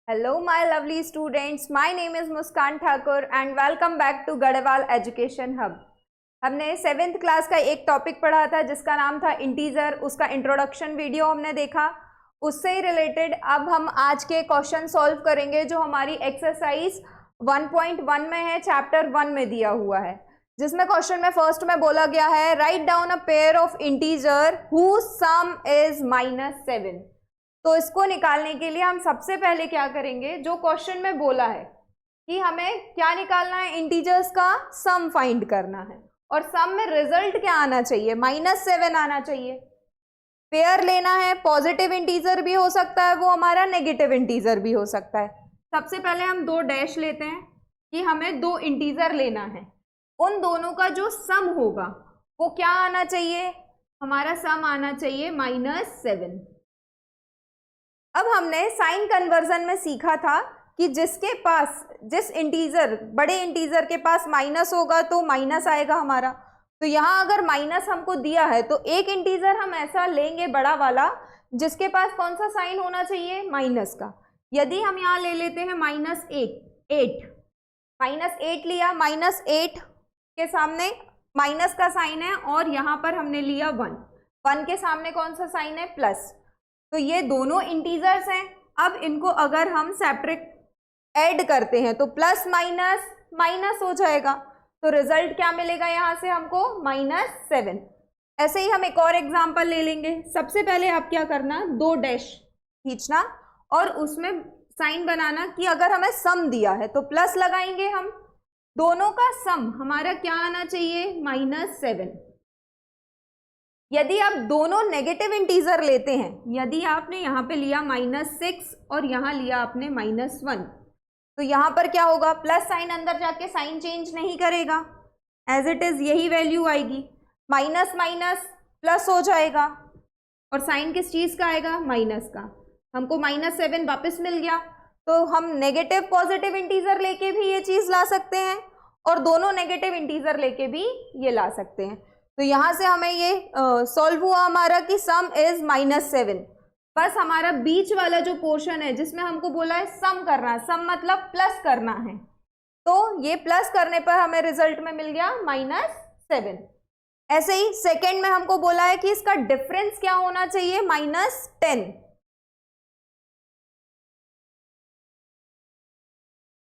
Hello, my lovely students. My name is Muskan Thakur and welcome back to Garhwal Education Hub. हमने 7th class का एक topic पढ़ा था जिसका नाम था इंटीजर. उसका इंट्रोडक्शन वीडियो हमने देखा. उससे ही रिलेटेड अब हम आज के क्वेश्चन सॉल्व करेंगे जो हमारी एक्सरसाइज 1.1 में है, चैप्टर 1 में दिया हुआ है, जिसमें क्वेश्चन में फर्स्ट में बोला गया है write down a pair of integer who some is -7. तो इसको निकालने के लिए हम सबसे पहले क्या करेंगे, जो क्वेश्चन में बोला है कि हमें क्या निकालना है, इंटीजर्स का सम फाइंड करना है और सम में रिजल्ट क्या आना चाहिए, -7 आना चाहिए. पेयर लेना है, पॉजिटिव इंटीजर भी हो सकता है, वो हमारा नेगेटिव इंटीजर भी हो सकता है. सबसे पहले हम 2 डैश लेते हैं कि हमें 2 इंटीजर लेना है. उन दोनों का जो सम होगा वो क्या आना चाहिए, हमारा सम आना चाहिए -7. अब हमने साइन कन्वर्जन में सीखा था कि जिसके पास जिस इंटीजर बड़े इंटीजर के पास माइनस होगा तो माइनस आएगा हमारा. तो यहाँ अगर माइनस हमको दिया है तो एक इंटीजर हम ऐसा लेंगे बड़ा वाला जिसके पास कौन सा साइन होना चाहिए, माइनस का. यदि हम यहाँ ले लेते हैं -8 लिया, -8 के सामने माइनस का साइन है और यहाँ पर हमने लिया 1 के सामने कौन सा साइन है, प्लस. तो ये दोनों इंटीजर्स हैं. अब इनको अगर हम सेपरेट ऐड करते हैं तो प्लस माइनस माइनस हो जाएगा. तो रिजल्ट क्या मिलेगा यहाँ से हमको, -7. ऐसे ही हम एक और एग्जांपल ले लेंगे. सबसे पहले आप क्या करना, 2 डैश खींचना और उसमें साइन बनाना कि अगर हमें सम दिया है तो प्लस लगाएंगे. हम दोनों का सम हमारा क्या आना चाहिए, -7. यदि आप दोनों नेगेटिव इंटीजर लेते हैं, यदि आपने यहाँ पे लिया -6 और यहाँ लिया आपने -1, तो यहाँ पर क्या होगा, प्लस साइन अंदर जाके साइन चेंज नहीं करेगा, एज इट इज यही वैल्यू आएगी. माइनस माइनस प्लस हो जाएगा और साइन किस चीज़ का आएगा, माइनस का. हमको -7 वापस मिल गया. तो हम नेगेटिव पॉजिटिव इंटीजर लेके भी ये चीज़ ला सकते हैं और दोनों नेगेटिव इंटीजर लेके भी ये ला सकते हैं. तो यहाँ से हमें ये सॉल्व हुआ हमारा कि सम इज -7. बस हमारा बीच वाला जो पोर्शन है जिसमें हमको बोला है सम करना, सम मतलब प्लस करना है, तो ये प्लस करने पर हमें रिजल्ट में मिल गया -7. ऐसे ही सेकेंड में हमको बोला है कि इसका डिफरेंस क्या होना चाहिए, -10.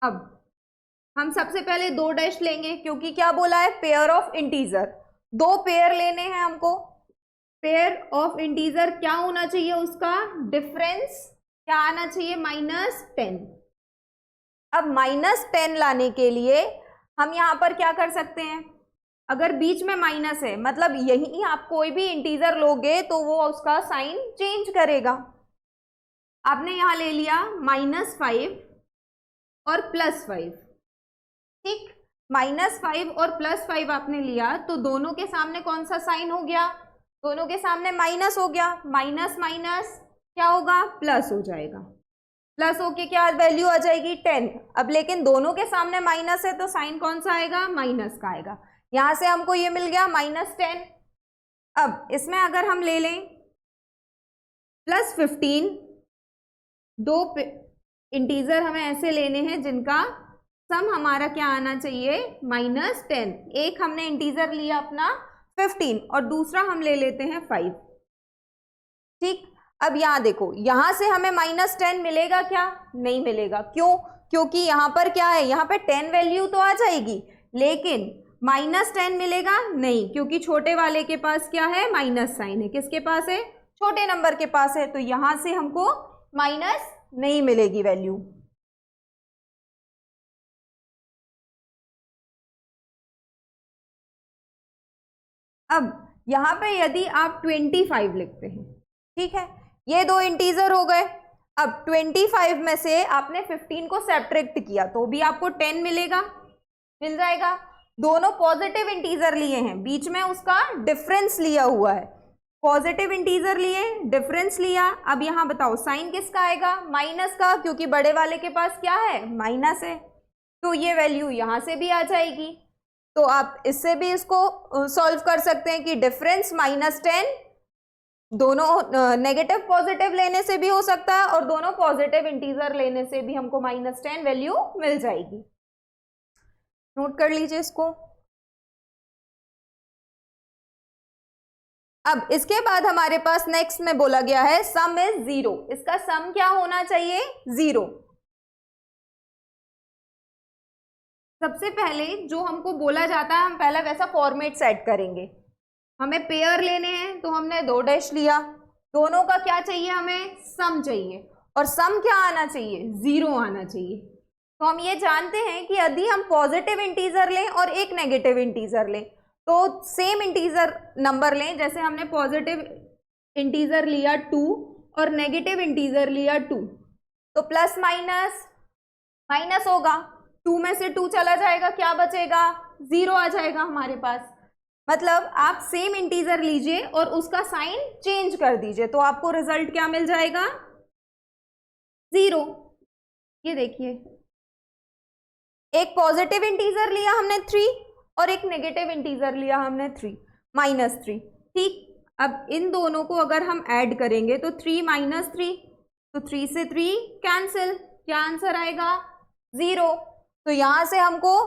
अब हम सबसे पहले 2 डैश लेंगे क्योंकि क्या बोला है, पेयर ऑफ इंटीजर. 2 पेयर लेने हैं हमको. पेयर ऑफ इंटीजर क्या होना चाहिए, उसका डिफरेंस क्या आना चाहिए, -10. अब -10 लाने के लिए हम यहाँ पर क्या कर सकते हैं, अगर बीच में माइनस है मतलब यही आप कोई भी इंटीजर लोगे तो वो उसका साइन चेंज करेगा. आपने यहाँ ले लिया -5 और +5, ठीक. -5 और +5 आपने लिया तो दोनों के सामने कौन सा साइन हो गया, दोनों के सामने माइनस हो गया. माइनस माइनस क्या होगा, प्लस हो जाएगा. प्लस होके क्या वैल्यू आ जाएगी, 10. अब लेकिन दोनों के सामने माइनस है तो साइन कौन सा आएगा, माइनस का आएगा. यहाँ से हमको ये मिल गया -10. अब इसमें अगर हम ले लें +15, 2 इंटीजर हमें ऐसे लेने हैं जिनका सम हमारा क्या आना चाहिए, -10. एक हमने इंटीजर लिया अपना 15 और दूसरा हम ले लेते हैं 5, ठीक. अब यहाँ देखो, यहाँ से हमें -10 मिलेगा क्या, नहीं मिलेगा. क्यों, क्योंकि यहाँ पर क्या है, यहाँ पे 10 वैल्यू तो आ जाएगी लेकिन -10 मिलेगा नहीं, क्योंकि छोटे वाले के पास क्या है, माइनस साइन है. किसके पास है, छोटे नंबर के पास है. तो यहाँ से हमको माइनस नहीं मिलेगी वैल्यू. अब यहाँ पे यदि आप 25 लिखते हैं, ठीक है, ये 2 इंटीजर हो गए. अब 25 में से आपने 15 को सब्ट्रैक्ट किया तो भी आपको 10 मिलेगा, मिल जाएगा. दोनों पॉजिटिव इंटीजर लिए हैं, बीच में उसका डिफरेंस लिया हुआ है. पॉजिटिव इंटीजर लिए, डिफरेंस लिया. अब यहाँ बताओ साइन किसका आएगा, माइनस का, क्योंकि बड़े वाले के पास क्या है, माइनस है. तो ये वैल्यू यहाँ से भी आ जाएगी. तो आप इससे भी इसको सॉल्व कर सकते हैं कि डिफरेंस -10 दोनों नेगेटिव पॉजिटिव लेने से भी हो सकता है और दोनों पॉजिटिव इंटीजर लेने से भी हमको -10 वैल्यू मिल जाएगी। नोट कर लीजिए इसको। अब इसके बाद हमारे पास नेक्स्ट में बोला गया है सम इज 0। इसका सम क्या होना चाहिए? 0। सबसे पहले जो हमको बोला जाता है, हम पहले वैसा फॉर्मेट सेट करेंगे। हमें पेयर लेने हैं तो हमने 2 डैश लिया, दोनों का क्या चाहिए? हमें सम चाहिए, और सम क्या आना चाहिए? 0 आना चाहिए। तो हम ये जानते हैं कि यदि हम पॉजिटिव इंटीजर लें और एक नेगेटिव इंटीजर लें तो सेम इंटीजर नंबर लें। जैसे हमने पॉजिटिव इंटीजर लिया 2 और नेगेटिव इंटीजर लिया 2, तो प्लस माइनस माइनस होगा, 2 में से 2 चला जाएगा, क्या बचेगा? 0 आ जाएगा हमारे पास। मतलब आप सेम इंटीजर लीजिए और उसका साइन चेंज कर दीजिए तो आपको रिजल्ट क्या मिल जाएगा? 0। ये देखिए, एक पॉजिटिव इंटीजर लिया हमने 3 और एक नेगेटिव इंटीजर लिया हमने 3, -3। ठीक, अब इन दोनों को अगर हम ऐड करेंगे तो 3 - 3, तो 3 से 3 कैंसिल, क्या आंसर आएगा? 0। तो यहां से हमको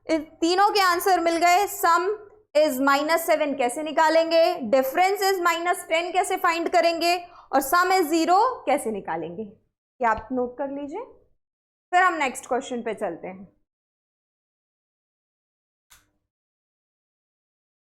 इन तीनों के आंसर मिल गए। सम इज -7 कैसे निकालेंगे, डिफरेंस इज -10 कैसे फाइंड करेंगे, और सम इज 0 कैसे निकालेंगे, ये आप नोट कर लीजिए। फिर हम नेक्स्ट क्वेश्चन पे चलते हैं।